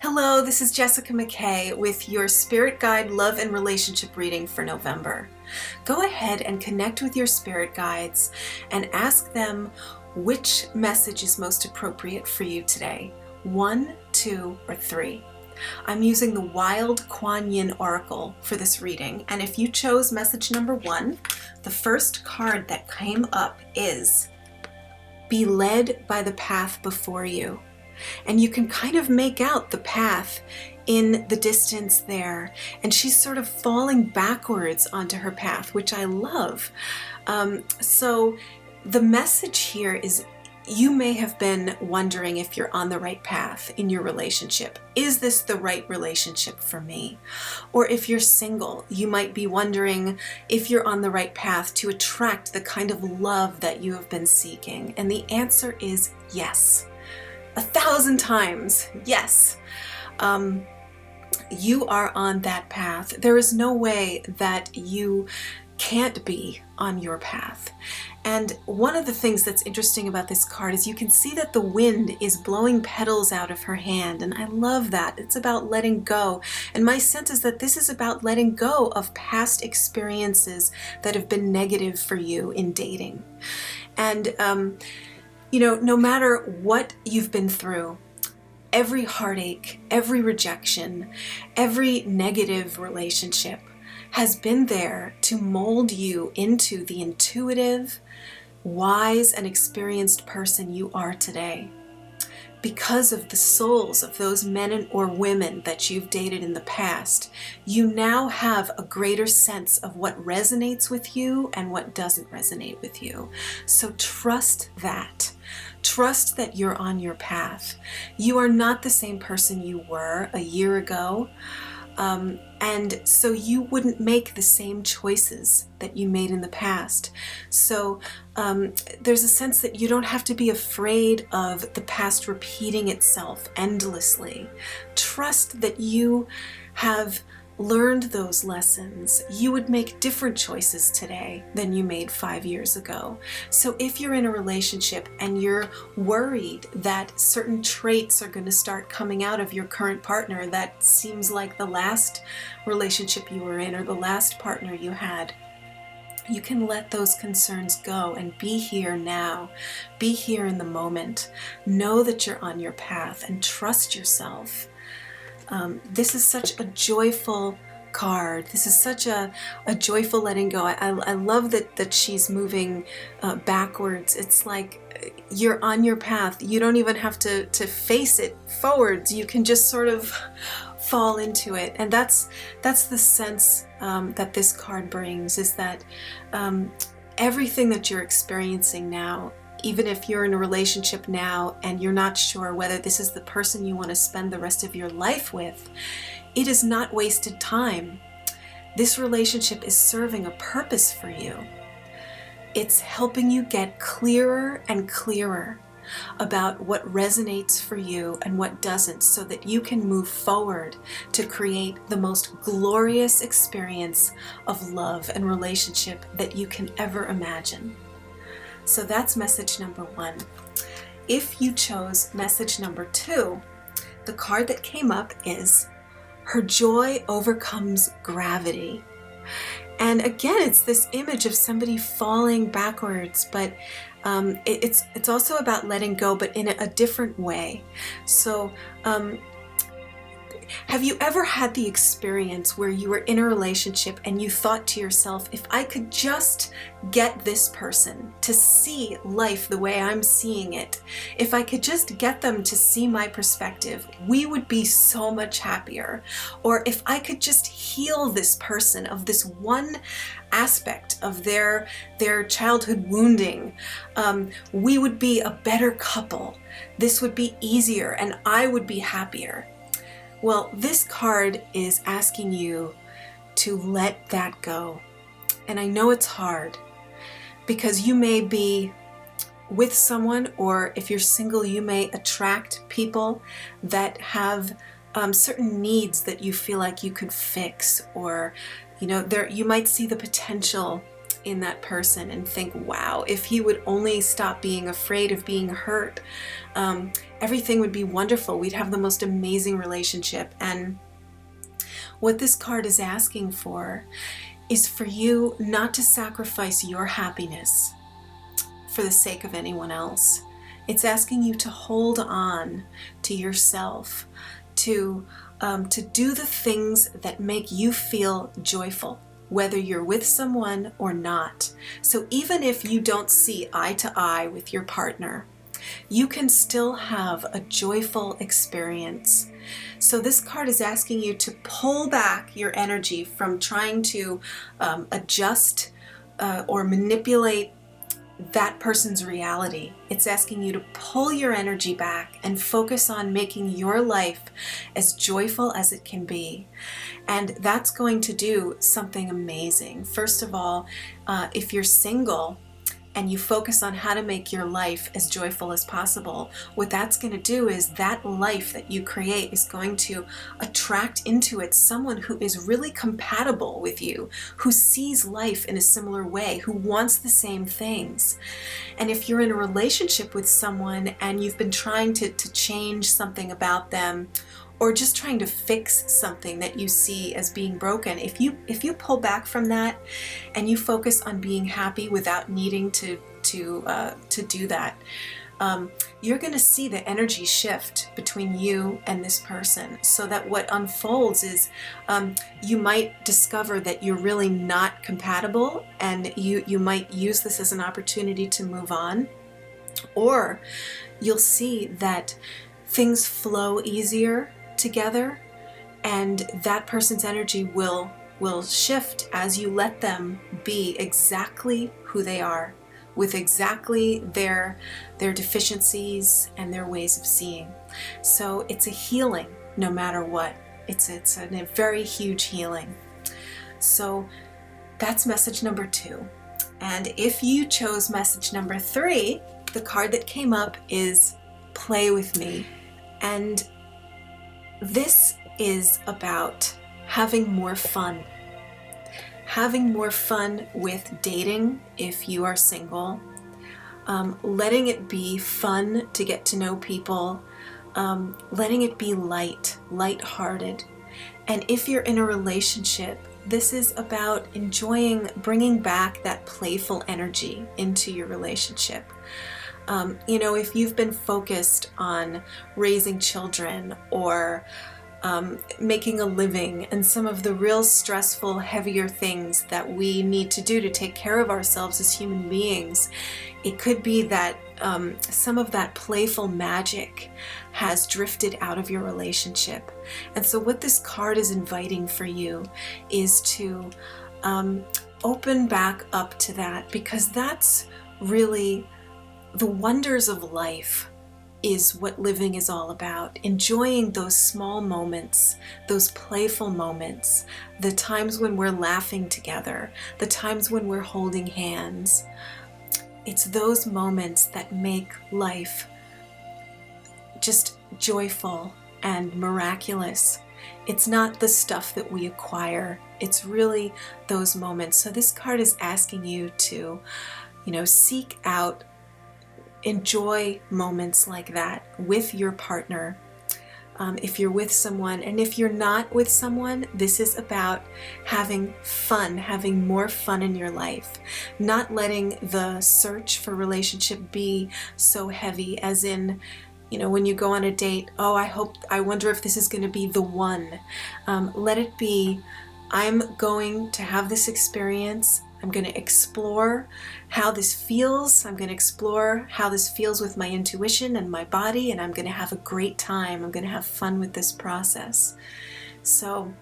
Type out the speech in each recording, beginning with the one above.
Hello, this is Jessica McKay with your Spirit Guide Love and Relationship reading for November. Go ahead and connect with your spirit guides and ask them which message is most appropriate for you today. 1, 2, or 3. I'm using the Wild Kuan Yin Oracle for this reading, and if you chose message number 1, the first card that came up is Be led by the path before you. And you can kind of make out the path in the distance there. And she's sort of falling backwards onto her path, which I love. So the message here is you may have been wondering if you're on the right path in your relationship. Is this the right relationship for me? Or if you're single, you might be wondering if you're on the right path to attract the kind of love that you have been seeking. And the answer is yes. 1,000 times, yes. You are on that path. There is no way that you can't be on your path. And one of the things that's interesting about this card is you can see that the wind is blowing petals out of her hand, and I love that. It's about letting go. And my sense is that this is about letting go of past experiences that have been negative for you in dating. And no matter what you've been through, every heartache, every rejection, every negative relationship has been there to mold you into the intuitive, wise, and experienced person you are today. Because of the souls of those men or women that you've dated in the past, you now have a greater sense of what resonates with you and what doesn't resonate with you. So trust that. Trust that you're on your path. You are not the same person you were a year ago. And so you wouldn't make the same choices that you made in the past. So there's a sense that you don't have to be afraid of the past repeating itself endlessly. Trust that you have learned those lessons. You would make different choices today than you made 5 years ago. So if you're in a relationship and you're worried that certain traits are going to start coming out of your current partner that seems like the last relationship you were in or the last partner you had, you can let those concerns go and be here now. Be here in the moment. Know that you're on your path and trust yourself. This is such a joyful card. This is such a joyful letting go. I love that she's moving backwards. It's like you're on your path. You don't even have to face it forwards. You can just sort of fall into it. And that's the sense that this card brings, is that everything that you're experiencing now, even if you're in a relationship now and you're not sure whether this is the person you want to spend the rest of your life with, it is not wasted time. This relationship is serving a purpose for you. It's helping you get clearer and clearer about what resonates for you and what doesn't, so that you can move forward to create the most glorious experience of love and relationship that you can ever imagine. So that's message number 1. If you chose message number 2, the card that came up is Her Joy Overcomes Gravity. And again, it's this image of somebody falling backwards, but it's also about letting go, but in a different way. So have you ever had the experience where you were in a relationship and you thought to yourself, if I could just get this person to see life the way I'm seeing it, if I could just get them to see my perspective, we would be so much happier. Or if I could just heal this person of this one aspect of their childhood wounding, we would be a better couple. This would be easier and I would be happier. Well, this card is asking you to let that go. And I know it's hard because you may be with someone, or if you're single, you may attract people that have certain needs that you feel like you could fix, or you might see the potential in that person and think, wow, if he would only stop being afraid of being hurt, everything would be wonderful. We'd have the most amazing relationship. And what this card is asking for is for you not to sacrifice your happiness for the sake of anyone else. It's asking you to hold on to yourself, to do the things that make you feel joyful, whether you're with someone or not. So even if you don't see eye to eye with your partner, you can still have a joyful experience. So this card is asking you to pull back your energy from trying to adjust or manipulate that person's reality. It's asking you to pull your energy back and focus on making your life as joyful as it can be. And that's going to do something amazing. First of all, if you're single and you focus on how to make your life as joyful as possible, what that's going to do is that life that you create is going to attract into it someone who is really compatible with you, who sees life in a similar way, who wants the same things. And if you're in a relationship with someone and you've been trying to change something about them, or just trying to fix something that you see as being broken, if you pull back from that and you focus on being happy without needing to do that, you're going to see the energy shift between you and this person, so that what unfolds is you might discover that you're really not compatible, and you might use this as an opportunity to move on, or you'll see that things flow easier together, and that person's energy will shift as you let them be exactly who they are, with exactly their deficiencies and their ways of seeing. So it's a healing no matter what. It's a very huge healing. So that's message number 2. And if you chose message number 3, the card that came up is Play With Me. And this is about having more fun. Having more fun with dating if you are single. Letting it be fun to get to know people. Letting it be light-hearted. And if you're in a relationship, this is about enjoying bringing back that playful energy into your relationship. If you've been focused on raising children or making a living and some of the real stressful, heavier things that we need to do to take care of ourselves as human beings, it could be that some of that playful magic has drifted out of your relationship. And so what this card is inviting for you is to open back up to that, because that's really the wonders of life. Is what living is all about. Enjoying those small moments, those playful moments, the times when we're laughing together, the times when we're holding hands. It's those moments that make life just joyful and miraculous. It's not the stuff that we acquire. It's really those moments. So this card is asking you to, seek out, enjoy moments like that with your partner. If you're with someone, and if you're not with someone, this is about having fun, having more fun in your life, not letting the search for relationship be so heavy, as in, when you go on a date, I wonder if this is going to be the one. Let it be, I'm going to have this experience. I'm going to explore how this feels. I'm going to explore how this feels with my intuition and my body, and I'm going to have a great time. I'm going to have fun with this process. So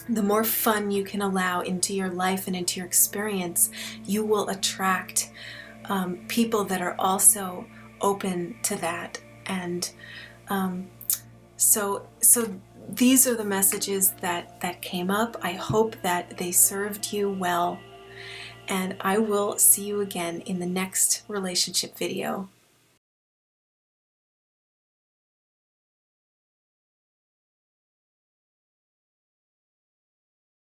the more fun you can allow into your life and into your experience, you will attract people that are also open to that. And so these are the messages that came up. I hope that they served you well. And I will see you again in the next relationship video.